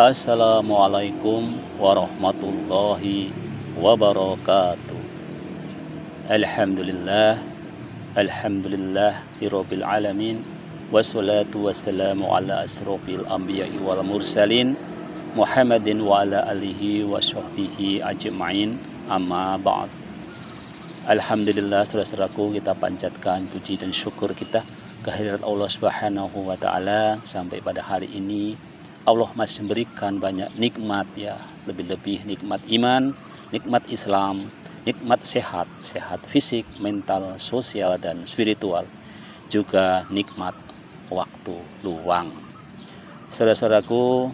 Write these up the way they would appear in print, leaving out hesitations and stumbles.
Assalamualaikum warahmatullahi wabarakatuh. Alhamdulillah, Alhamdulillahirabbil alamin. Wassalatu wassalamu ala asrofil anbiya'i wal mursalin Muhammadin wa ala alihi wa sahbihi ajma'in. Amma ba'd. Alhamdulillah, saudara-saudaraku, kita panjatkan puji dan syukur kita kehadirat Allah Subhanahu wa taala sampai pada hari ini. Allah masih memberikan banyak nikmat, ya, lebih-lebih nikmat iman, nikmat Islam, nikmat sehat fisik, mental, sosial, dan spiritual, juga nikmat waktu luang. Saudara-saudaraku,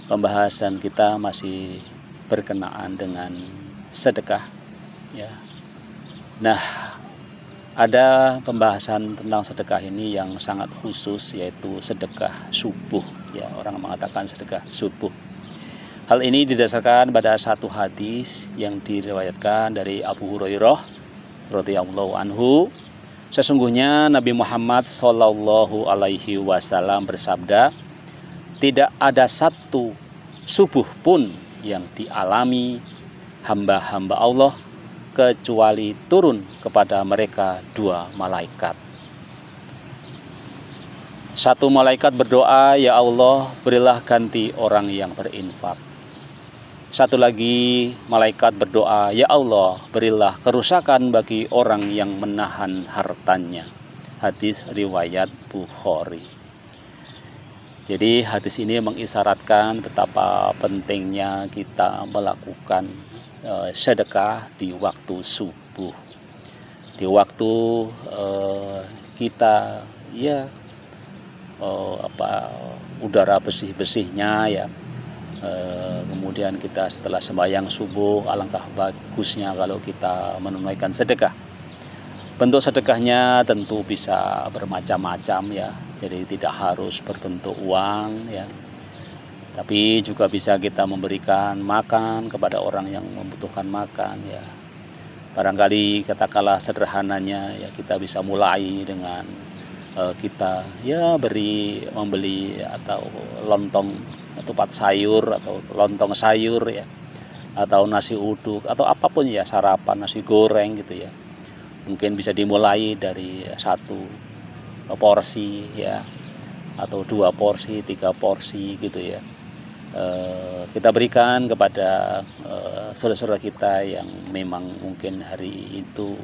pembahasan kita masih berkenaan dengan sedekah, ya. Nah, ada pembahasan tentang sedekah ini yang sangat khusus, yaitu sedekah subuh, ya, orang mengatakan sedekah subuh. Hal ini didasarkan pada satu hadis yang diriwayatkan dari Abu Hurairah radhiyallahu anhu. Sesungguhnya Nabi Muhammad sallallahu alaihi wasallam bersabda, tidak ada satu subuh pun yang dialami hamba-hamba Allah kecuali turun kepada mereka dua malaikat. Satu malaikat berdoa, ya Allah, berilah ganti orang yang berinfak. Satu lagi malaikat berdoa, ya Allah, berilah kerusakan bagi orang yang menahan hartanya. Hadis riwayat Bukhari. Jadi hadis ini mengisyaratkan betapa pentingnya kita melakukan sedekah di waktu subuh, di waktu kita, ya, udara bersih-bersihnya, ya. Kemudian kita setelah sembahyang subuh, alangkah bagusnya kalau kita menunaikan sedekah. Bentuk sedekahnya tentu bisa bermacam-macam, ya. Jadi tidak harus berbentuk uang, ya. Tapi juga bisa kita memberikan makan kepada orang yang membutuhkan makan, ya. Barangkali katakanlah sederhananya, ya, kita bisa mulai dengan kita, ya, membeli atau lontong tupat sayur atau lontong sayur, ya, atau nasi uduk atau apapun, ya, sarapan, nasi goreng gitu, ya. Mungkin bisa dimulai dari satu porsi, ya, atau 2 porsi, 3 porsi gitu, ya. Kita berikan kepada saudara-saudara kita yang memang mungkin hari itu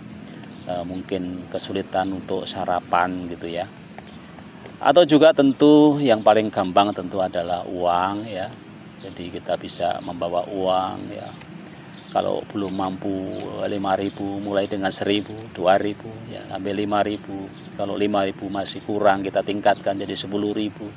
mungkin kesulitan untuk sarapan gitu, ya. Atau juga tentu yang paling gampang tentu adalah uang, ya. Jadi kita bisa membawa uang, ya. Kalau belum mampu 5.000, mulai dengan 1.000, 2.000, ya, sampai 5.000. Kalau 5.000 masih kurang, kita tingkatkan jadi 10.000.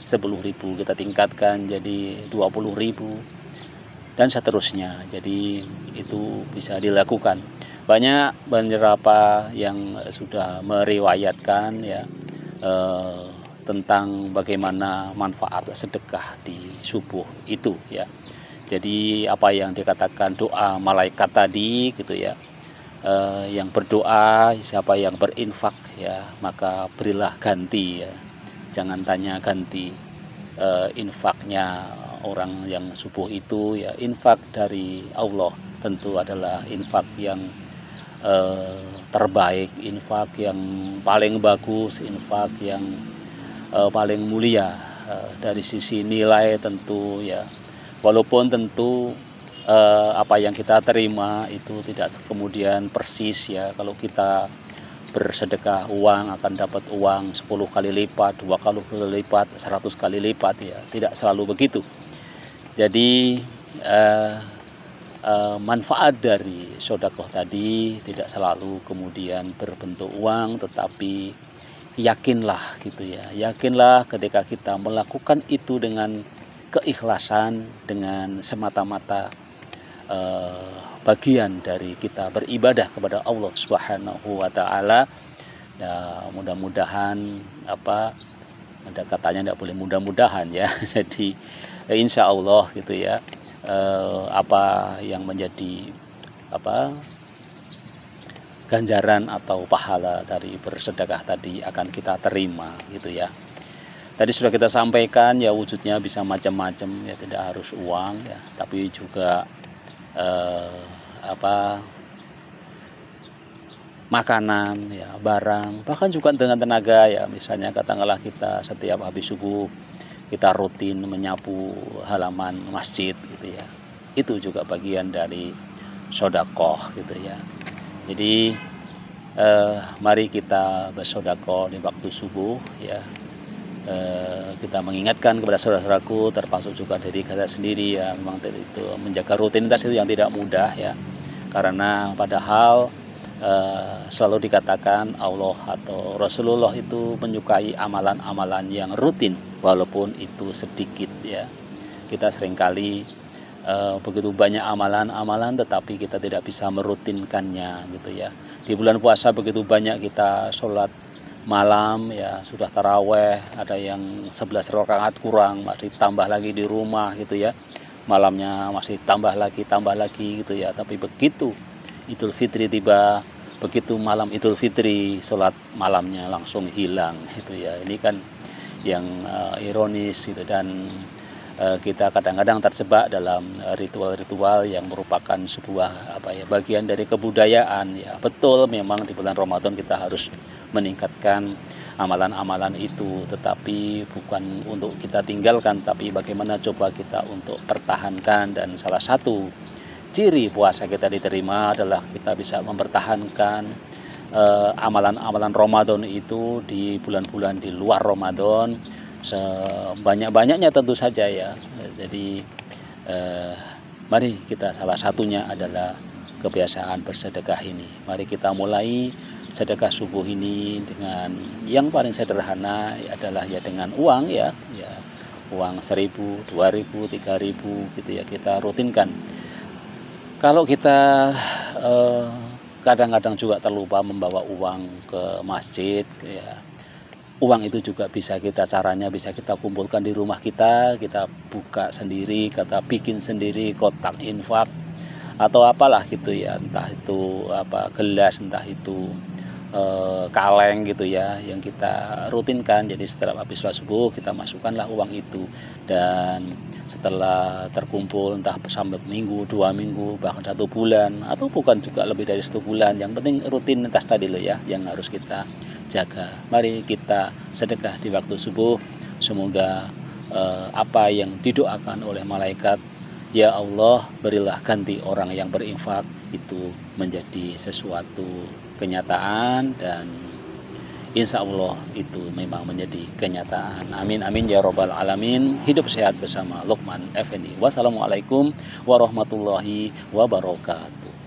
10.000 kita tingkatkan jadi 20.000 dan seterusnya. Jadi itu bisa dilakukan. Banyak beberapa yang sudah meriwayatkan, ya, tentang bagaimana manfaat sedekah di subuh itu, ya. Jadi apa yang dikatakan doa malaikat tadi gitu, ya, yang berdoa, siapa yang berinfak, ya, maka berilah ganti, ya. Jangan tanya ganti infaknya orang yang subuh itu, ya. Infak dari Allah tentu adalah infak yang terbaik, infak yang paling bagus, infak yang paling mulia dari sisi nilai tentu, ya. Walaupun tentu apa yang kita terima itu tidak kemudian persis, ya. Kalau kita bersedekah uang akan dapat uang 10 kali lipat, 2 kali lipat, 100 kali lipat, ya. Tidak selalu begitu. Jadi manfaat dari sedekah tadi tidak selalu kemudian berbentuk uang, tetapi yakinlah gitu, ya. Yakinlah ketika kita melakukan itu dengan keikhlasan, dengan semata-mata bagian dari kita beribadah kepada Allah Subhanahu wa taala. Ya, mudah-mudahan ada katanya tidak boleh mudah-mudahan, ya. Jadi insya Allah gitu, ya, apa yang menjadi ganjaran atau pahala dari bersedekah tadi akan kita terima gitu, ya. Tadi sudah kita sampaikan ya, wujudnya bisa macam-macam ya, tidak harus uang ya, tapi juga makanan ya, barang, bahkan juga dengan tenaga ya. Misalnya katakanlah kita setiap habis subuh kita rutin menyapu halaman masjid gitu ya, itu juga bagian dari sodakoh gitu ya. Jadi mari kita bersodakoh di waktu subuh ya. Kita mengingatkan kepada saudara-saudaraku, termasuk juga dari kita sendiri ya, memang itu menjaga rutinitas itu yang tidak mudah ya, karena padahal selalu dikatakan Allah atau Rasulullah itu menyukai amalan-amalan yang rutin walaupun itu sedikit ya. Kita seringkali begitu banyak amalan-amalan tetapi kita tidak bisa merutinkannya gitu ya. Di bulan puasa begitu banyak kita sholat malam ya, sudah taraweh, ada yang 11 rakaat kurang, masih tambah lagi di rumah gitu ya, malamnya masih tambah lagi gitu ya. Tapi begitu Idul Fitri tiba, begitu malam Idul Fitri, sholat malamnya langsung hilang gitu ya. Ini kan yang ironis gitu, dan kita kadang-kadang terjebak dalam ritual-ritual yang merupakan sebuah bagian dari kebudayaan ya. Betul, memang di bulan Ramadan kita harus meningkatkan amalan-amalan itu, tetapi bukan untuk kita tinggalkan, tapi bagaimana coba kita untuk pertahankan. Dan salah satu ciri puasa kita diterima adalah kita bisa mempertahankan amalan-amalan Ramadan itu di bulan-bulan di luar Ramadan sebanyak-banyaknya tentu saja ya. Jadi mari kita, salah satunya adalah kebiasaan bersedekah ini. Mari kita mulai sedekah subuh ini dengan yang paling sederhana adalah ya dengan uang ya, uang 1.000, 2.000, 3.000 gitu ya, kita rutinkan. Kalau kita kadang-kadang juga terlupa membawa uang ke masjid ya, uang itu juga caranya bisa kita kumpulkan di rumah kita buka sendiri, kita bikin sendiri kotak infak atau apalah gitu ya, entah itu gelas, entah itu kaleng gitu ya, yang kita rutinkan. Jadi setelah habis sholat subuh kita masukkanlah uang itu, dan setelah terkumpul entah sampai minggu, 2 minggu, bahkan 1 bulan, atau bukan juga lebih dari 1 bulan, yang penting rutinitas tadi loh ya yang harus kita jaga. Mari kita sedekah di waktu subuh. Semoga apa yang didoakan oleh malaikat, ya Allah berilah ganti orang yang berinfak, itu menjadi sesuatu kenyataan, dan insya Allah itu memang menjadi kenyataan. Amin amin ya robbal alamin. Hidup sehat bersama Luqman Effendi. Wassalamualaikum warahmatullahi wabarakatuh.